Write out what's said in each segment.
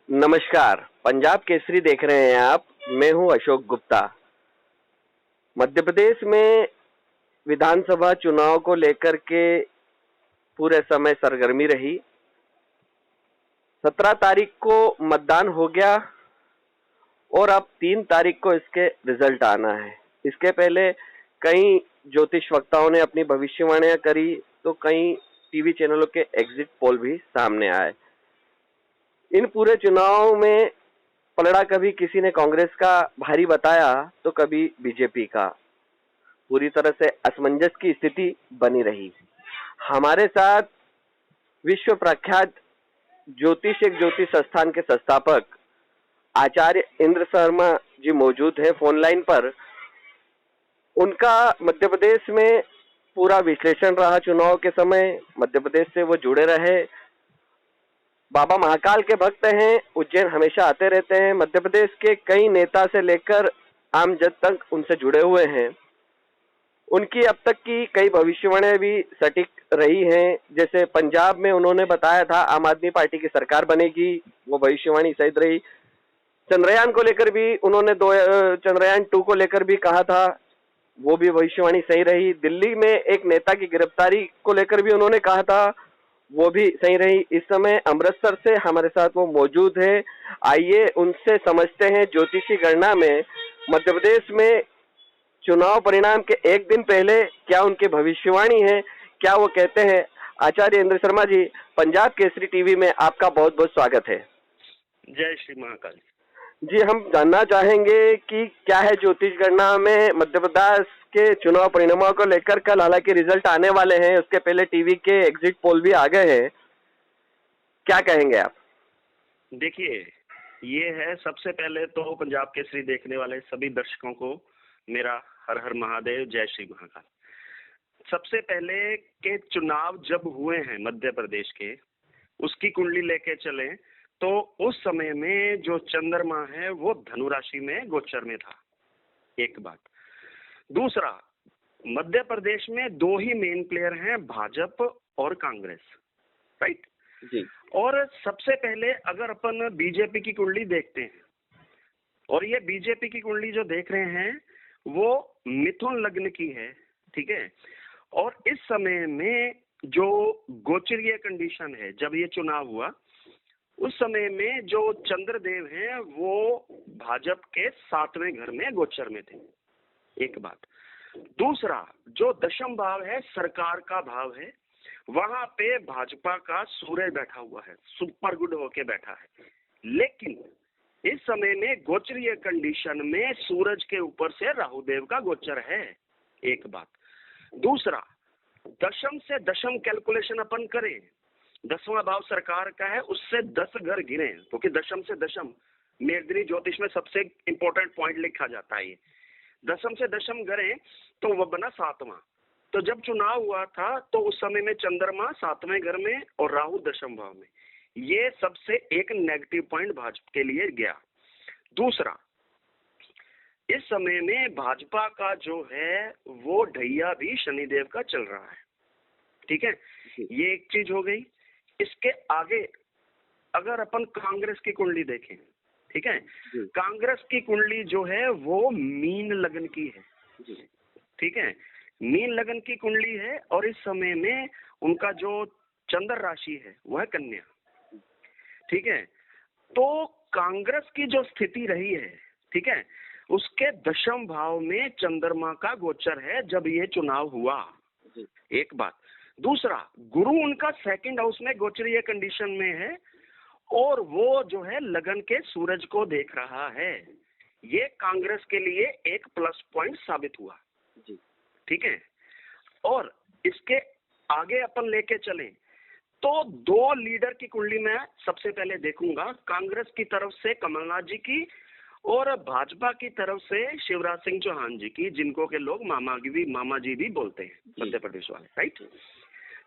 नमस्कार, पंजाब केसरी देख रहे हैं आप। मैं हूं अशोक गुप्ता। मध्य प्रदेश में विधानसभा चुनाव को लेकर के पूरे समय सरगर्मी रही। 17 तारीख को मतदान हो गया और अब 3 तारीख को इसके रिजल्ट आना है। इसके पहले कई ज्योतिष वक्ताओं ने अपनी भविष्यवाणियां करी, तो कई टीवी चैनलों के एग्जिट पोल भी सामने आए। इन पूरे चुनाव में पलड़ा कभी किसी ने कांग्रेस का भारी बताया तो कभी बीजेपी का। पूरी तरह से असमंजस की स्थिति बनी रही। हमारे साथ विश्व प्रख्यात एक ज्योतिष संस्थान के संस्थापक आचार्य इंद्र शर्मा जी मौजूद है फोन लाइन पर। उनका मध्य प्रदेश में पूरा विश्लेषण रहा। चुनाव के समय मध्य प्रदेश से वो जुड़े रहे। बाबा महाकाल के भक्त हैं, उज्जैन हमेशा आते रहते हैं। मध्य प्रदेश के कई नेता से लेकर आम जन तक उनसे जुड़े हुए हैं। उनकी अब तक की कई भविष्यवाणियां भी सटीक रही हैं। जैसे पंजाब में उन्होंने बताया था आम आदमी पार्टी की सरकार बनेगी, वो भविष्यवाणी सही रही। चंद्रयान को लेकर भी उन्होंने चंद्रयान 2 को लेकर भी कहा था, वो भी भविष्यवाणी सही रही। दिल्ली में एक नेता की गिरफ्तारी को लेकर भी उन्होंने कहा था, वो भी सही रही। इस समय अमृतसर से हमारे साथ वो मौजूद है। आइए उनसे समझते हैं ज्योतिषी गणना में मध्य प्रदेश में चुनाव परिणाम के एक दिन पहले क्या उनकी भविष्यवाणी है, क्या वो कहते हैं। आचार्य इंद्र शर्मा जी, पंजाब केसरी टीवी में आपका बहुत बहुत स्वागत है। जय श्री महाकाल जी, हम जानना चाहेंगे कि क्या है ज्योतिष गणना में मध्य प्रदेश के चुनाव परिणामों को लेकर। कल हालांकि रिजल्ट आने वाले हैं, उसके पहले टीवी के एग्जिट पोल भी आ गए हैं, क्या कहेंगे आप? देखिए, ये है सबसे पहले तो पंजाब केसरी देखने वाले सभी दर्शकों को मेरा हर हर महादेव, जय श्री महाकाल। सबसे पहले के चुनाव जब हुए हैं मध्य प्रदेश के, उसकी कुंडली लेके चलें तो उस समय में जो चंद्रमा है वो धनु राशि में गोचर में था। एक बात। दूसरा, मध्य प्रदेश में 2 ही मेन प्लेयर हैं, भाजपा और कांग्रेस, राइट जी। और सबसे पहले अगर अपन बीजेपी की कुंडली देखते हैं, और ये बीजेपी की कुंडली जो देख रहे हैं वो मिथुन लग्न की है, ठीक है। और इस समय में जो गोचरीय कंडीशन है, जब ये चुनाव हुआ उस समय में जो चंद्रदेव हैं वो भाजपा के 7वें घर में गोचर में थे। एक बात। दूसरा, जो दशम भाव है सरकार का भाव है, वहां पे भाजपा का सूर्य बैठा हुआ है, सुपर गुड होके बैठा है। लेकिन इस समय में गोचरीय कंडीशन में सूरज के ऊपर से राहुदेव का गोचर है। एक बात। दूसरा, दशम से दशम कैलकुलेशन अपन करें, 10वां भाव सरकार का है, उससे 10 घर गिरे, क्योंकि दशम से दशम मेघदनी ज्योतिष में सबसे इंपॉर्टेंट पॉइंट लिखा जाता है। ये दशम से दशम गए तो वह बना 7वां। तो जब चुनाव हुआ था तो उस समय में चंद्रमा 7वें घर में और राहु दशम भाव में। ये सबसे एक नेगेटिव पॉइंट भाजपा के लिए गया। दूसरा, इस समय में भाजपा का जो है वो ढैया भी शनिदेव का चल रहा है, ठीक है। ये एक चीज हो गई। इसके आगे अगर अपन कांग्रेस की कुंडली देखें, ठीक है, कांग्रेस की कुंडली जो है वो मीन लगन की है, ठीक है। मीन लगन की कुंडली है और इस समय में उनका जो चंद्र राशि है वह कन्या, ठीक है। तो कांग्रेस की जो स्थिति रही है, ठीक है, उसके दशम भाव में चंद्रमा का गोचर है जब ये चुनाव हुआ। एक बात। दूसरा, गुरु उनका 2nd हाउस में गोचरीय कंडीशन में है और वो जो है लगन के सूरज को देख रहा है। ये कांग्रेस के लिए एक प्लस पॉइंट साबित हुआ, ठीक है। और इसके आगे अपन लेके चलें तो 2 लीडर की कुंडली में सबसे पहले देखूंगा, कांग्रेस की तरफ से कमलनाथ जी की और भाजपा की तरफ से शिवराज सिंह चौहान जी की, जिनको के लोग मामा जी भी बोलते हैं मध्य प्रदेश वाले, राइट।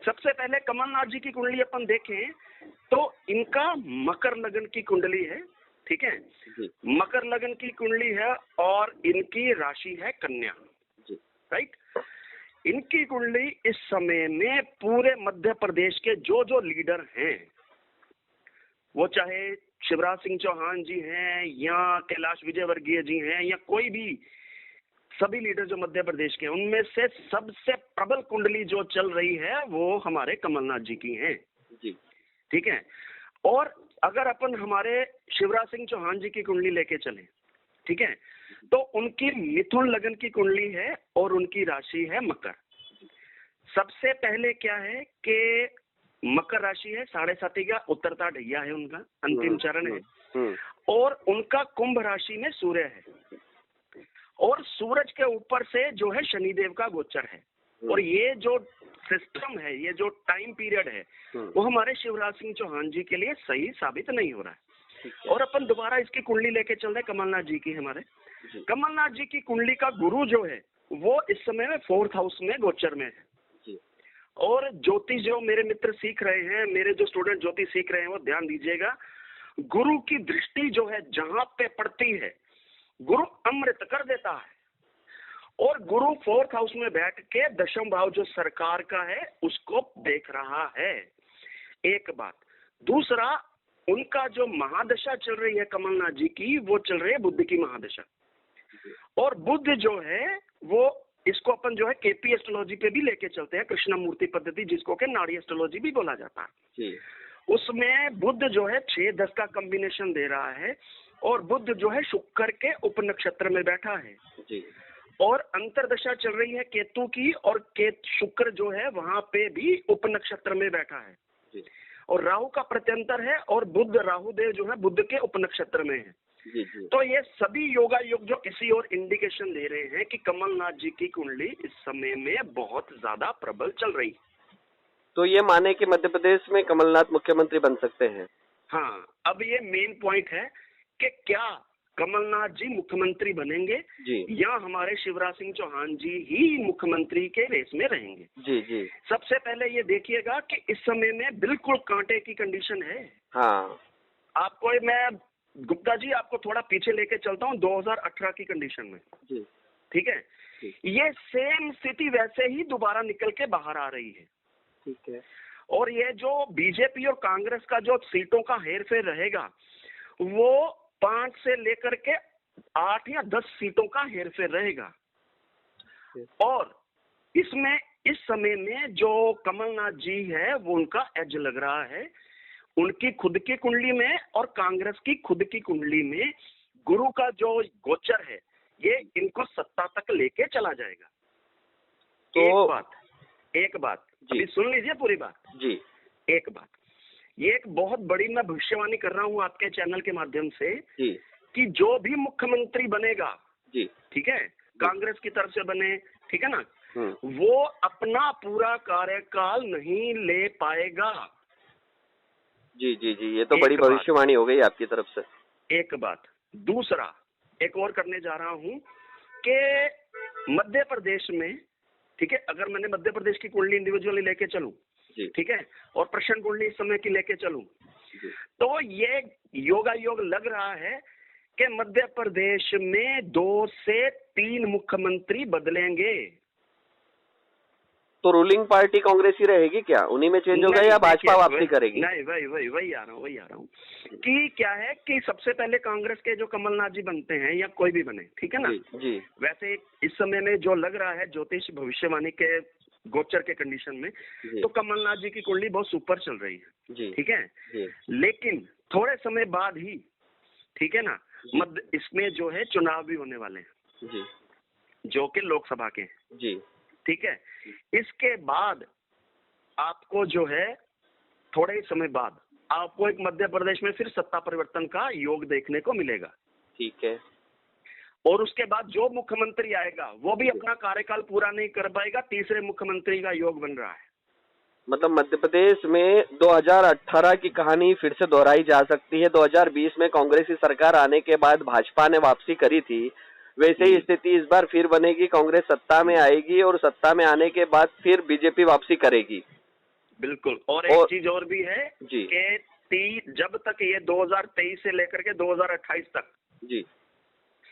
सबसे पहले कमलनाथ जी की कुंडली अपन देखें तो इनका मकर लगन की कुंडली है, ठीक है। मकर लगन की कुंडली है और इनकी राशि है कन्या, राइट। इनकी कुंडली इस समय में पूरे मध्य प्रदेश के जो जो लीडर हैं, वो चाहे शिवराज सिंह चौहान जी हैं या कैलाश विजयवर्गीय जी हैं या कोई भी सभी लीडर जो मध्य प्रदेश के हैं, उनमें से सबसे प्रबल कुंडली जो चल रही है वो हमारे कमलनाथ जी की हैं। जी। ठीक है। और अगर अपन हमारे शिवराज सिंह चौहान जी की कुंडली लेके चले, ठीक है, तो उनकी मिथुन लगन की कुंडली है और उनकी राशि है मकर। सबसे पहले क्या है कि मकर राशि है, 7.5 का उत्तरता ढैया है, उनका अंतिम चरण है। और उनका कुंभ राशि में सूर्य है और सूरज के ऊपर से जो है शनिदेव का गोचर है। और ये जो सिस्टम है, ये जो टाइम पीरियड है, वो हमारे शिवराज सिंह चौहान जी के लिए सही साबित नहीं हो रहा है। और अपन दोबारा इसकी कुंडली लेके चल रहे कमलनाथ जी की। हमारे कमलनाथ जी की कुंडली का गुरु जो है वो इस समय में 4th हाउस में गोचर में है। और ज्योतिष जो मेरे मित्र सीख रहे हैं, मेरे जो स्टूडेंट ज्योतिष सीख रहे हैं, वो ध्यान दीजिएगा, गुरु की दृष्टि जो है जहां पे पड़ती है, गुरु अमृत कर देता है। और गुरु 4th हाउस में बैठ के दशम भाव जो सरकार का है उसको देख रहा है। एक बात। दूसरा, उनका जो महादशा चल रही है कमलनाथ जी की, वो चल रही है बुध की महादशा। और बुध जो है वो, इसको अपन जो है केपी एस्ट्रोलॉजी पे भी लेके चलते हैं, कृष्णमूर्ति पद्धति, जिसको के नाड़ी एस्ट्रोलॉजी भी बोला जाता है। उसमें बुध जो है 6-10 का कॉम्बिनेशन दे रहा है और बुध जो है शुक्र के उप नक्षत्र में बैठा है। और अंतरदशा चल रही है केतु की, और शुक्र जो है वहां पे भी उप नक्षत्र में बैठा है। और राहु का प्रत्यंतर है और बुध, राहु देव जो है बुध के उप नक्षत्र में है। तो ये सभी योगा योग जो किसी और इंडिकेशन दे रहे हैं कि कमलनाथ जी की कुंडली इस समय में बहुत ज्यादा प्रबल चल रही है। तो ये माने कि मध्य प्रदेश में कमलनाथ मुख्यमंत्री बन सकते हैं? हाँ, अब ये मेन पॉइंट है कि क्या कमलनाथ जी मुख्यमंत्री बनेंगे या हमारे शिवराज सिंह चौहान जी ही मुख्यमंत्री के रेस में रहेंगे। जी। सबसे पहले ये देखिएगा कि इस समय में बिल्कुल कांटे की कंडीशन है। हाँ। आपको मैं गुप्ता जी आपको थोड़ा पीछे लेके चलता हूँ 2018 की कंडीशन में। ठीक है। ये सेम स्थिति वैसे ही दोबारा निकल के बाहर आ रही है। ठीक है। और ये जो बीजेपी और कांग्रेस का जो सीटों का हेरफेर रहेगा, वो 5 से लेकर के 8 या 10 सीटों का हेरफेर रहेगा। और इसमें इस समय में जो कमलनाथ जी है वो उनका एज लग रहा है, उनकी खुद की कुंडली में और कांग्रेस की खुद की कुंडली में गुरु का जो गोचर है ये इनको सत्ता तक लेके चला जाएगा। तो एक बात अभी सुन लीजिए पूरी बात जी। एक बात, ये एक बहुत बड़ी मैं भविष्यवाणी कर रहा हूँ आपके चैनल के माध्यम से जी, कि जो भी मुख्यमंत्री बनेगा जी, ठीक है, कांग्रेस की तरफ से बने, ठीक है ना, वो अपना पूरा कार्यकाल नहीं ले पाएगा। जी जी जी, ये तो बड़ी भविष्यवाणी हो गई आपकी तरफ से। एक बात। दूसरा, एक और करने जा रहा हूँ कि मध्य प्रदेश में, ठीक है, अगर मैंने मध्य प्रदेश की कुंडली इंडिविजुअली लेके चलूं, ठीक है, और प्रश्न कुंडली इस समय की लेके चलूं, तो ये योगा योग लग रहा है कि मध्य प्रदेश में 2 से 3 मुख्यमंत्री बदलेंगे। तो रूलिंग पार्टी कांग्रेस ही रहेगी क्या? उन्हीं में चेंज होगा या भाजपा वापसी करेगी? नहीं, वही आ रहा हूँ कि क्या है कि सबसे पहले कांग्रेस के जो कमलनाथ जी बनते हैं या कोई भी बने, ठीक है ना, जी। वैसे इस समय में जो लग रहा है ज्योतिष भविष्यवाणी के गोचर के कंडीशन में, तो कमलनाथ जी की कुंडली बहुत सुपर चल रही है, ठीक है, लेकिन थोड़े समय बाद ही, ठीक है ना, इसमें जो है चुनाव भी होने वाले हैं जो कि लोकसभा के, ठीक है, इसके बाद आपको जो है थोड़े ही समय बाद आपको एक मध्य प्रदेश में फिर सत्ता परिवर्तन का योग देखने को मिलेगा, ठीक है, और उसके बाद जो मुख्यमंत्री आएगा वो भी अपना कार्यकाल पूरा नहीं कर पाएगा, तीसरे मुख्यमंत्री का योग बन रहा है। मतलब मध्य प्रदेश में 2018 की कहानी फिर से दोहराई जा सकती है। 2020 में कांग्रेस की सरकार आने के बाद भाजपा ने वापसी करी थी, वैसे ही स्थिति इस बार फिर बनेगी, कांग्रेस सत्ता में आएगी और सत्ता में आने के बाद फिर बीजेपी वापसी करेगी। बिल्कुल। और एक चीज और भी है जी कि जब तक ये 2023 से लेकर के 2028 तक जी,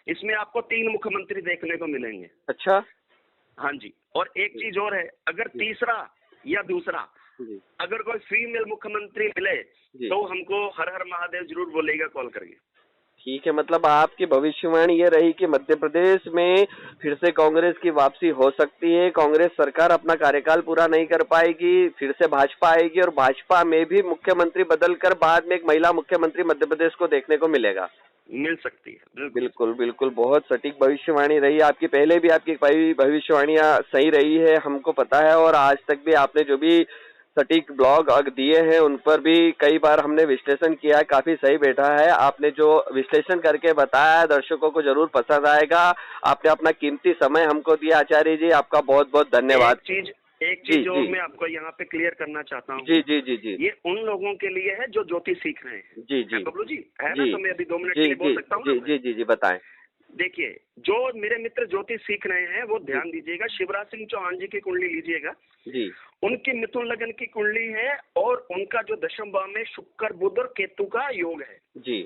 इसमें आपको 3 मुख्यमंत्री देखने को मिलेंगे। अच्छा, हाँ जी। और एक चीज और है, अगर तीसरा या दूसरा जी अगर कोई फीमेल मुख्यमंत्री मिले जी। तो हमको हर हर महादेव जरूर बोलेगा कॉल करके। ठीक है, मतलब आपकी भविष्यवाणी ये रही कि मध्य प्रदेश में फिर से कांग्रेस की वापसी हो सकती है, कांग्रेस सरकार अपना कार्यकाल पूरा नहीं कर पाएगी, फिर से भाजपा आएगी और भाजपा में भी मुख्यमंत्री बदलकर बाद में एक महिला मुख्यमंत्री मध्य प्रदेश को देखने को मिलेगा। मिल सकती है, बिल्कुल। बिल्कुल बिल्कुल, बहुत सटीक भविष्यवाणी रही आपकी। पहले भी आपकी कई भविष्यवाणियां सही रही है, हमको पता है, और आज तक भी आपने जो भी सटीक ब्लॉग दिए हैं उन पर भी कई बार हमने विश्लेषण किया है, काफी सही बैठा है। आपने जो विश्लेषण करके बताया दर्शकों को जरूर पसंद आएगा। आपने अपना कीमती समय हमको दिया आचार्य जी, आपका बहुत बहुत धन्यवाद। एक जी चीज जो जी मैं आपको यहाँ पे क्लियर करना चाहता हूँ, जी जी जी जी ये उन लोगों के लिए है जो ज्योतिष सीख रहे हैं। जी जी बबलू जी है जी ना, तो मैं अभी 2 मिनट के जी लिए बोल सकता हूँ ना जी मैं? जी जी जी बताएं। देखिए, जो मेरे मित्र ज्योतिष सीख रहे हैं वो ध्यान दीजिएगा, शिवराज सिंह चौहान जी की कुंडली लीजिएगा। जी उनकी मिथुन लगन की कुंडली है और उनका जो दशम भाव में शुक्र बुध और केतु का योग है, जी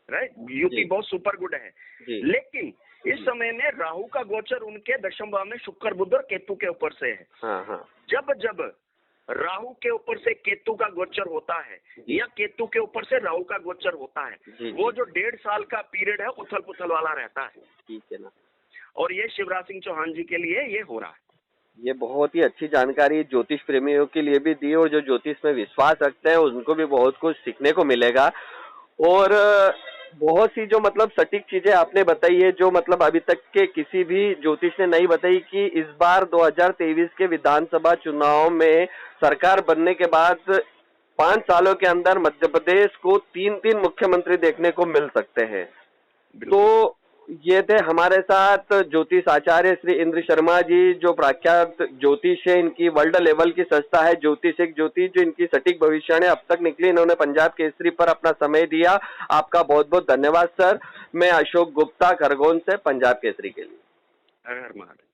राइट। यूपी जी। बहुत सुपर गुड है, जी लेकिन इस समय में राहु का गोचर उनके दशम भाव में शुक्र बुध और केतु के ऊपर से है। हाँ हाँ जब जब राहु के ऊपर से केतु का गोचर होता है या केतु के ऊपर से राहु का गोचर होता है, जी, वो जी। जो 1.5 साल का पीरियड है उथल पुथल वाला रहता है। ठीक है ना। और ये शिवराज सिंह चौहान जी के लिए ये हो रहा है। ये बहुत ही अच्छी जानकारी ज्योतिष प्रेमियों के लिए भी दी, और जो ज्योतिष में विश्वास रखते हैं उनको भी बहुत कुछ सीखने को मिलेगा। और बहुत सी जो मतलब सटीक चीजें आपने बताई है, जो मतलब अभी तक के किसी भी ज्योतिष ने नहीं बताई, कि इस बार 2023 के विधानसभा चुनाव में सरकार बनने के बाद 5 सालों के अंदर मध्य प्रदेश को 3-3 मुख्यमंत्री देखने को मिल सकते हैं। तो ये थे हमारे साथ ज्योतिष आचार्य श्री इंद्र शर्मा जी, जो प्रख्यात ज्योतिष है। इनकी वर्ल्ड लेवल की संस्था है ज्योतिष एक ज्योतिष, जो इनकी सटीक भविष्यवाणी अब तक निकली। इन्होंने पंजाब केसरी पर अपना समय दिया, आपका बहुत बहुत धन्यवाद सर। मैं अशोक गुप्ता खरगोन से, पंजाब केसरी के लिए। हर हर महादेव।